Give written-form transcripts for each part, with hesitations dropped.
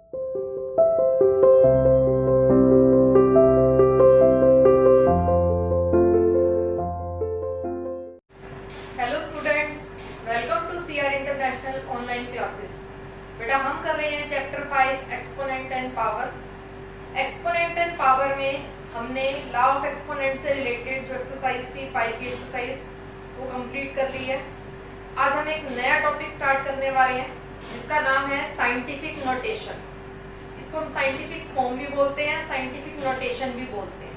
Hello students, welcome to CR international online classes. बेटा हम कर रहे हैं chapter 5 exponent and power. Exponent and power में हमने लॉ ऑफ एक्सपोनेंट से रिलेटेड जो एक्सरसाइज थी 5 की एक्सरसाइज वो कंप्लीट कर ली है। आज हम एक नया टॉपिक स्टार्ट करने वाले हैं जिसका नाम है साइंटिफिक नोटेशन। इसको हम साइंटिफिक फॉर्म भी बोलते हैं, साइंटिफिक नोटेशन भी बोलते हैं।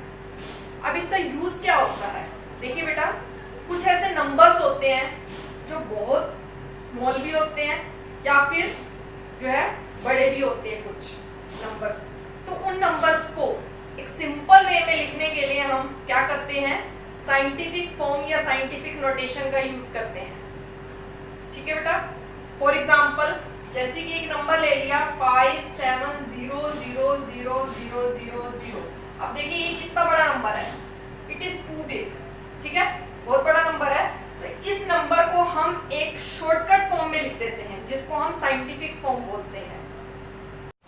अब इसका यूज क्या होता है? देखिए बेटा, कुछ ऐसे नंबर्स होते हैं जो बहुत स्मॉल भी होते हैं या फिर जो है बड़े भी होते हैं कुछ नंबर्स। तो उन नंबर्स को एक सिंपल वे में लिखने के लिए हम क्या करते हैं? साइंटिफिक फॉर्म या साइंटिफिक नोटेशन का यूज करते हैं। ठीक है बेटा, फॉर एग्जांपल जैसे कि एक नंबर ले लिया 57000000। अब देखिए ये कितना बड़ा नंबर है, इट इज टू बिग। ठीक है, बहुत बड़ा नंबर है। तो इस नंबर को हम एक शॉर्टकट फॉर्म में लिख देते हैं जिसको हम साइंटिफिक फॉर्म बोलते हैं।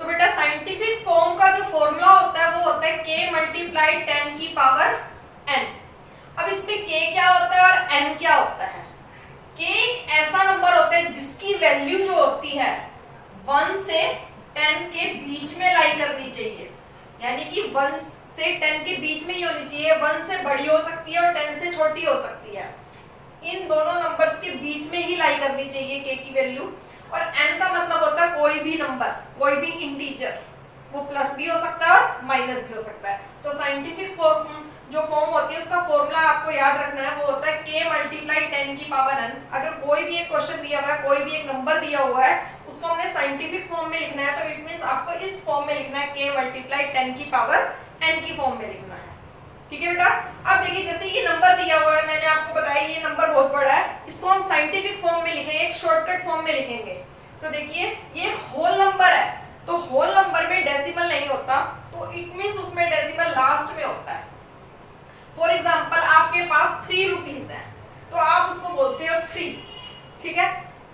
तो बेटा साइंटिफिक फॉर्म का जो फॉर्मूला होता है वो होता है k मल्टीप्लाई 10 की पावर n। अब इसमें k क्या होता है और n क्या होता है? k एक ऐसा नंबर होता है जिसकी वैल्यू जो होती है 1 से 10 के बीच में लाई करनी चाहिए, यानी कि 1 से 10 के बीच में ही होनी चाहिए। 1 से बड़ी हो सकती है और 10 से छोटी हो सकती है। इन दोनों नंबर्स के बीच में ही लाई करनी चाहिए k की वैल्यू। और n का मतलब होता है कोई भी नंबर, कोई भी इंटीजर, वो प्लस भी हो सकता है और माइनस भी हो सकता है। तो साइंटिफिक फॉर्म जो फॉर्म होती है उसका फॉर्मूला आपको याद रखना है, वो होता है k मल्टीप्लाई 10 की पावर n। अगर कोई भी एक क्वेश्चन दिया हुआ है, कोई भी एक नंबर दिया हुआ है, उसको हमने साइंटिफिक फॉर्म में लिखना है, तो इट मींस आपको इस फॉर्म में लिखना है k मल्टीप्लाई 10 की पावर n की फॉर्म में लिखना है। ठीक है बेटा, अब देखिए जैसे ये नंबर दिया हुआ है, मैंने आपको बताया ये नंबर बहुत बड़ा है, इसको हम साइंटिफिक फॉर्म में लिखेंगे, एक शॉर्टकट फॉर्म में लिखेंगे। तो देखिए ये होल नंबर है, तो होल नंबर में डेसिमल नहीं होता, तो इट मींस उसमें डेसिमल लास्ट में होता है। फॉर एग्जांपल आपके पास 3 रुपीज है, तो आप उसको बोलते हो 3। ठीक है,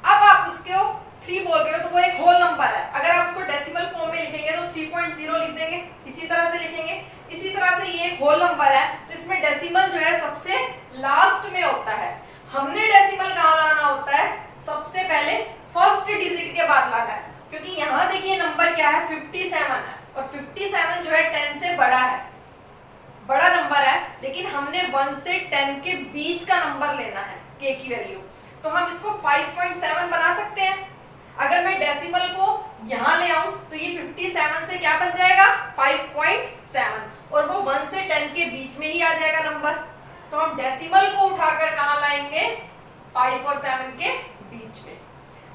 अब आप उसको 3 बोल रहे हो तो वो एक होल नंबर है। अगर आप उसको डेसिमल फॉर्म में लिखेंगे तो 3.0 लिख देंगे, इसी तरह से लिखेंगे। इसी तरह से ये एक होल नंबर है, तो इसमें डेसिमल जो है सबसे लास्ट में होता है। हमने डेसिमल कहाँ लाना होता है? सबसे पहले फर्स्ट डिजिट के बाद लाना है, क्योंकि यहाँ देखिए नंबर क्या है 57 है, और 57 जो है 10 से बड़ा है, बड़ा नंबर है, लेकिन हमने 1 से 10 के बीच का नंबर लेना है k की वैल्यू। तो हम इसको 5.7 बना सकते हैं। अगर मैं डेसिमल को यहाँ ले आऊं तो ये 57 से क्या बन जाएगा? 5.7, और वो 1 से 10 के बीच में ही आ जाएगा नंबर। तो हम डेसिमल को उठाकर कहाँ लाएंगे? 5 और 7 के बीच में।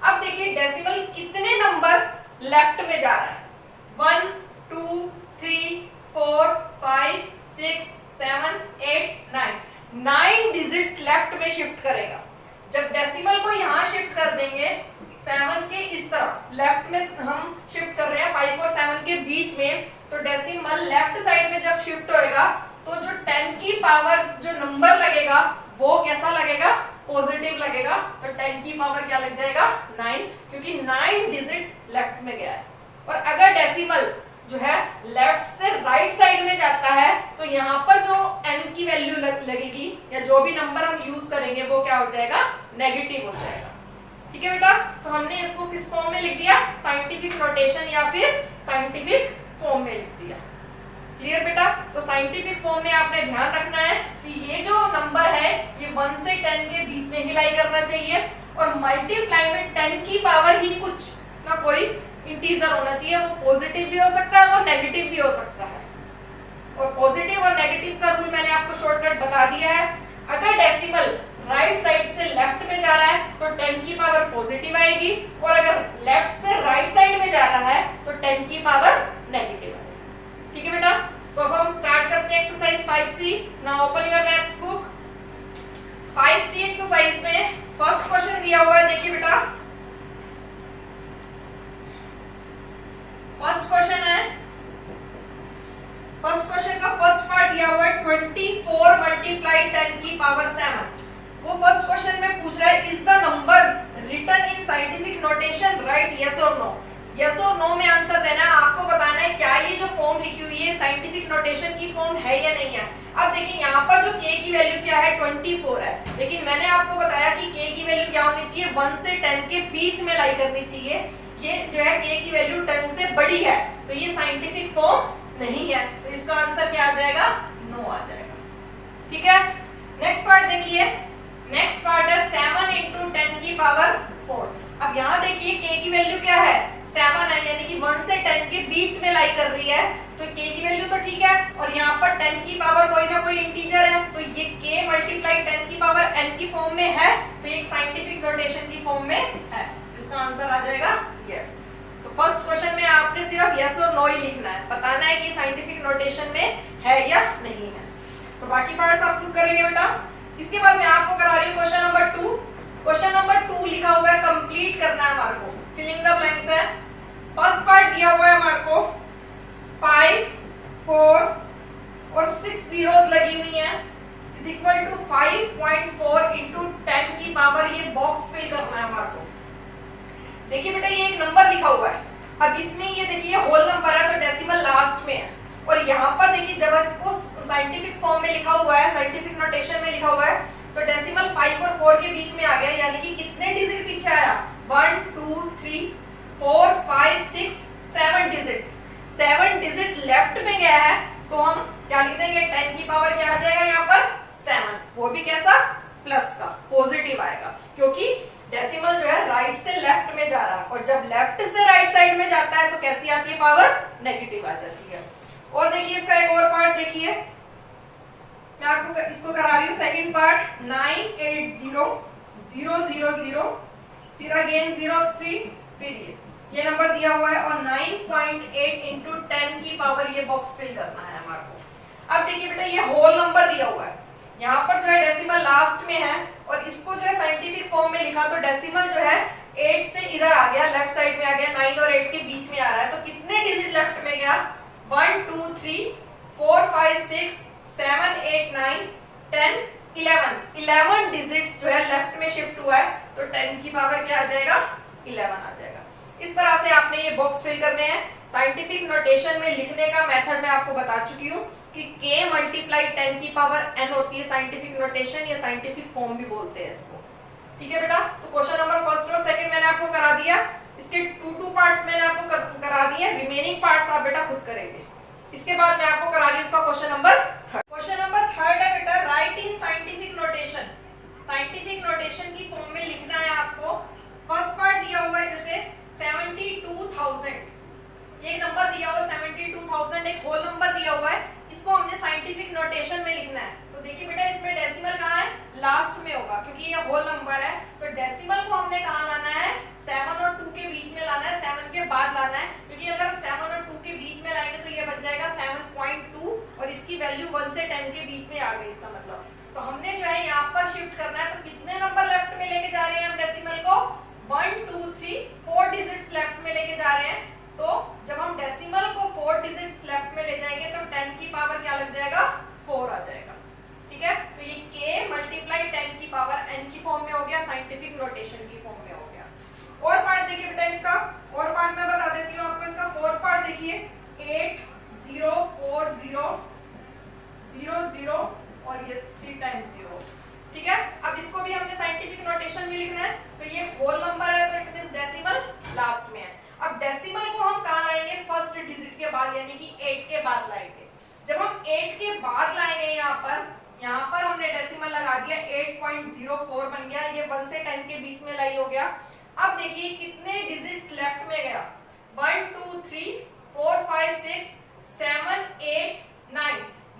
अब देखिए डेसिमल कितने नंबर लेफ्ट में जा रहा है? 1 2 3 4 5 6 7 8 9 डिजिट्स लेफ्ट में शिफ्ट करेगा। जब डेसिमल को यहाँ शिफ्ट कर देंगे 7 के इस तरफ, लेफ्ट में हम शिफ्ट कर रहे हैं 5 और 7 के बीच में, तो डेसिमल लेफ्ट साइड में जब शिफ्ट होएगा तो जो 10 की पावर जो नंबर लगेगा वो कैसा लगेगा? पॉजिटिव लगेगा। तो 10 की पावर क्या लग जाएगा? 9, क्योंकि 9 डिजिट लेफ्ट में गया है। और अगर डेसिमल जो है लेफ्ट से राइट साइड में जाता है तो यहाँ पर जो n की वैल्यू लगेगी या जो भी नंबर हम यूज करेंगे वो क्या हो जाएगा? नेगेटिव हो जाएगा। ठीक है बेटा, तो हमने इसको किस फॉर्म में लिख दिया? साइंटिफिक नोटेशन या फिर साइंटिफिक फॉर्म में लिख दिया। क्लियर बेटा? तो साइंटिफिक फॉर्म में आपने ध्यान रखना है कि ये जो नंबर है ये 1 से 10 के बीच में ही लाई करना चाहिए, और मल्टीप्लाई में 10 की पावर ही कुछ ना कोई इंटीजर होना चाहिए। वो पॉजिटिव भी हो सकता है, वो नेगेटिव भी हो सकता है। और पॉजिटिव और नेगेटिव का रूल मैंने आपको शॉर्टकट बता दिया है। अगर डेसिमल राइट साइड से लेफ्ट में जा रहा है तो 10 की पावर पॉजिटिव आएगी, और अगर लेफ्ट से राइट साइड में जा रहा है तो 10 की पावर नेगेटिव आएगी। ठीक है बेटा, तो अब हम स्टार्ट करते हैं exercise 5C। Now open your maths book. 5C exercise में फर्स्ट क्वेश्चन दिया हुआ है, देखिए बेटा फर्स्ट क्वेश्चन है, फर्स्ट क्वेश्चन का फर्स्ट पार्ट दिया हुआ है 24 मल्टीप्लाई 10 की पावर 7। वो फर्स्ट क्वेश्चन में पूछ रहा है is the number written in scientific notation right, yes और नो। यस और नो में आंसर देना है। आपको बताना है क्या ये जो फॉर्म लिखी हुई है साइंटिफिक नोटेशन की फॉर्म है या नहीं है। अब देखिए यहाँ पर जो k की वैल्यू क्या है 24 है, लेकिन मैंने आपको बताया कि k की वैल्यू क्या होनी चाहिए 1 से 10 के बीच में लाई करनी चाहिए। ये जो है k की वैल्यू 10 से बड़ी है, तो ये साइंटिफिक फॉर्म नहीं है, तो इसका आंसर क्या आ जाएगा, नो आ जाएगा। ठीक है, नेक्स्ट पार्ट देखिए। नेक्स्ट पार्ट है 7 इंटू 10 की पावर 4। अब यहाँ देखिए k की वैल्यू क्या है 7 है, यानी कि 1 से 10 के बीच में लाई कर रही है, तो k की वैल्यू तो ठीक है, और यहाँ पर 10 की पावर कोई ना कोई इंटीजर है, तो ये k मल्टीप्लाई 10 की पावर n की फॉर्म में है, तो ये एक साइंटिफिक नोटेशन की फॉर्म में है, इसका आंसर आ जाएगा यस। तो फर्स्ट क्वेश्चन में आपने सिर्फ यस और नो ही लिखना है, बताना है कि साइंटिफिक नोटेशन में है या नहीं है। तो बाकी पार्ट्स आप खुद करेंगे बेटा। इसके बाद मैं आपको करा रही हूँ क्वेश्चन नंबर 2। क्वेश्चन नंबर 2 लिखा हुआ है कंप्लीट करना है हमारे को, फिलिंग द ब्लैंक्स है। फर्स्ट पार्ट दिया हुआ है हमारे को 5, 4 और 6 जीरोस लगी हुई हैं, इज इक्वल टू 5.4 इंटू 10 की पावर, ये बॉक्स फिल करना है हमारे को। देखिए बेटा ये एक नंबर लिखा हुआ है, अब इसमें ये देखिए होल नंबर है तो डेसिमल लास्ट में है, और यहाँ पर देखिए जब इसको साइंटिफिक फॉर्म में लिखा हुआ है, साइंटिफिक नोटेशन में लिखा हुआ है, तो डेसिमल 5 और 4 के बीच में आ गया, यानी कि कितने डिजिट पीछे आया 1 2 3 4 5 6 7 डिजिट, 7 डिजिट लेफ्ट में गया है, तो हम क्या लिख देंगे 10 की पावर क्या आ जाएगा यहाँ पर 7, वो भी कैसा प्लस का पॉजिटिव आएगा, क्योंकि डेसिमल जो है राइट से लेफ्ट में जा रहा है, और जब लेफ्ट से राइट साइड में जाता है तो कैसी आती है पावर, नेगेटिव आ जाती है। और देखिए इसका एक और पार्ट देखिए, मैं आपको इसको करा रही हूँ सेकंड पार्ट 980 फिर अगेन 03, फिर ये नंबर दिया हुआ है, और 9.8 इंटू 10 की पावर ये बॉक्स फिल करना है हमारे को। अब देखिए बेटा ये होल नंबर दिया हुआ है, यहाँ पर जो है डेसिमल लास्ट में है, और इसको जो है साइंटिफिक फॉर्म में लिखा तो डेसिमल जो है 8 से इधर आ गया, लेफ्ट साइड में आ गया, 9 और 8 के बीच में आ रहा है, तो कितने डिजिट लेफ्ट में गया 1 2 3 4 5 6 7 8 9 10 11 डिजिट्स जो है लेफ्ट में शिफ्ट हुआ है, तो 10 की पावर क्या आ जाएगा 11 आ जाएगा। इस तरह से आपने ये बॉक्स फिल करने हैं। साइंटिफिक नोटेशन में लिखने का मेथड मैं आपको बता चुकी हूँ कि k मल्टीप्लाई 10 की पावर n होती है साइंटिफिक नोटेशन, या साइंटिफिक फॉर्म भी बोलते हैं इसको। ठीक है बेटा, तो क्वेश्चन नंबर फर्स्ट और सेकंड मैंने आपको करा दिया, इसके टू पार्ट्स मैंने आपको करा दिए, रिमेनिंग पार्ट्स आप बेटा खुद करेंगे। इसके बाद मैं आपको करा रही हूँ इसका question number third. Question number third है बेटा राइट इन साइंटिफिक नोटेशन, साइंटिफिक नोटेशन की फॉर्म में लिखना है आपको। फर्स्ट पार्ट दिया हुआ है जैसे 72,000, ये नंबर दिया हुआ है 72,000, एक होल नंबर दिया हुआ है, इसको हमने साइंटिफिक नोटेशन में लिखना है। तो देखिए बेटा इसमें डेसिमल कहाँ है, लास्ट में होगा, क्योंकि ये होल नंबर है, तो डेसिमल को हमने कहाँ लाना है 7 और 2 के बीच में लाना है, 7 के बाद लाना है, क्योंकि अगर हम 7 और 2 के बीच में लाएंगे तो ये बन जाएगा 7.2, और इसकी वैल्यू 1 से 10 के बीच में आ गई इसका मतलब। तो हमने जो है यहाँ पर शिफ्ट करना है, तो कितने नंबर लेफ्ट में लेके जा रहे हैं हम डेसिमल को 1 2 3 4 डिजिट्स लेफ्ट में लेके जा रहे हैं, तो जब हम डेसिमल को 4 डिजिट्स लेफ्ट में ले जाएंगे तो 10 की पावर क्या लग जाएगा 4 आ जाएगा। ठीक है, तो ये k मल्टीप्लाई 10 की पावर n की फॉर्म में हो गया, साइंटिफिक नोटेशन की फॉर्म में हो गया। और पार्ट देखिए बेटा इसका, और पार्ट मैं बता देती हूँ आपको, इसका फोर्थ पार्ट देखिए 8 0 4 0 0 0 और ये 3 टाइम्स 0। ठीक है, अब इसको भी हमने साइंटिफिक नोटेशन में लिखना है, तो ये होल नंबर है तो इट मींस डेसिमल लास्ट में है। अब डेसिमल को हम कहाँ लाएंगे फर्स्ट डिजिट के बाद, यानी कि 8 के बाद लाएंगे। जब हम 8 के बाद लाएंगे यहाँ पर हमने डेसिमल लगा दिया, 8.04 बन गया, ये 1 से 10 के बीच में लाई हो गया। अब देखिए कितने डिजिट्स लेफ्ट में गया 1 2 3 4 5 6 7 8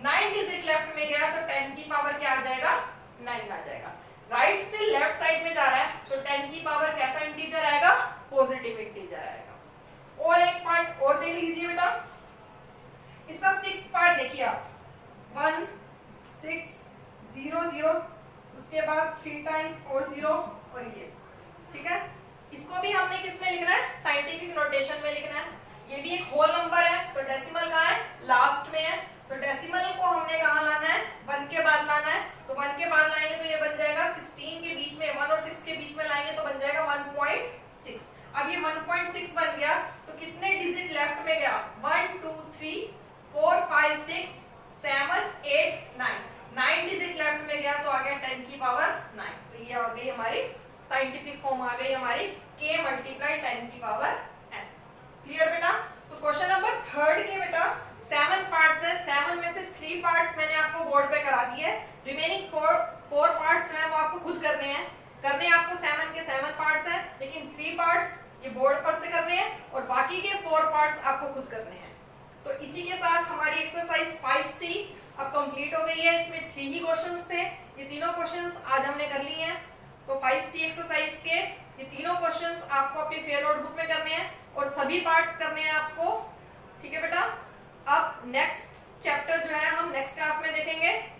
9 डिजिट लेफ्ट में गया, तो 10 की पावर क्या आ जाएगा 9 आ जाएगा। राइट से लेफ्ट साइड में जा रहा है, तो 10 की पावर कैसा इंटीजर आएगा, पॉजिटिव इंटीजर आएगा। और एक पार्ट और देख लीजिए बेटा, इसका 6th पार्ट देखिए आप 1 6 0 0, उसके बाद 3 टाइम्स और 0 और ये। ठीक है, इसको भी हमने किस में लिखना है साइंटिफिक नोटेशन में लिखना है। ये भी एक होल नंबर है, तो डेसिमल कहाँ है लास्ट में है, तो डेसिमल को हमने कहाँ लाना है 1 के बाद लाना है, तो 1 के बाद लाएंगे तो ये बन जाएगा 16 के बीच में, 1 और 6 के बीच में लाएंगे तो बन जाएगा 1.6। अब ये 1.6 बन गया, तो 5 6 7 8 9, 9 डिजिट लेफ्ट में गया तो आ गया 10 की पावर 9। तो ये आ गई हमारी साइंटिफिक फॉर्म, आ गई हमारी k मल्टीप्लाई 10 की पावर n। क्लियर बेटा? तो क्वेश्चन नंबर थर्ड के बेटा 7 पार्ट्स है, 7 में से 3 पार्ट्स मैंने आपको बोर्ड पे करा दिए, रिमेनिंग 4 पार्ट्स जो है वो आपको खुद करने हैं। करने आपको 7 के 7 पार्ट्स हैं, लेकिन 3 पार्ट्स ये बोर्ड पर से करने हैं और बाकी के 4 पार्ट्स आपको खुद करने हैं। तो इसी के साथ हमारी एक्सरसाइज 5C अब कंप्लीट हो गई है। इसमें 3 ही क्वेश्चंस थे, ये तीनों क्वेश्चंस आज हमने कर लिए हैं। तो 5C एक्सरसाइज के ये तीनों क्वेश्चंस आपको अपनी फेयर नोटबुक में करने हैं और सभी पार्ट्स करने हैं आपको। ठीक है बेटा? अब नेक्स्ट चैप्टर जो है हम नेक्स्ट क्लास में देखेंगे।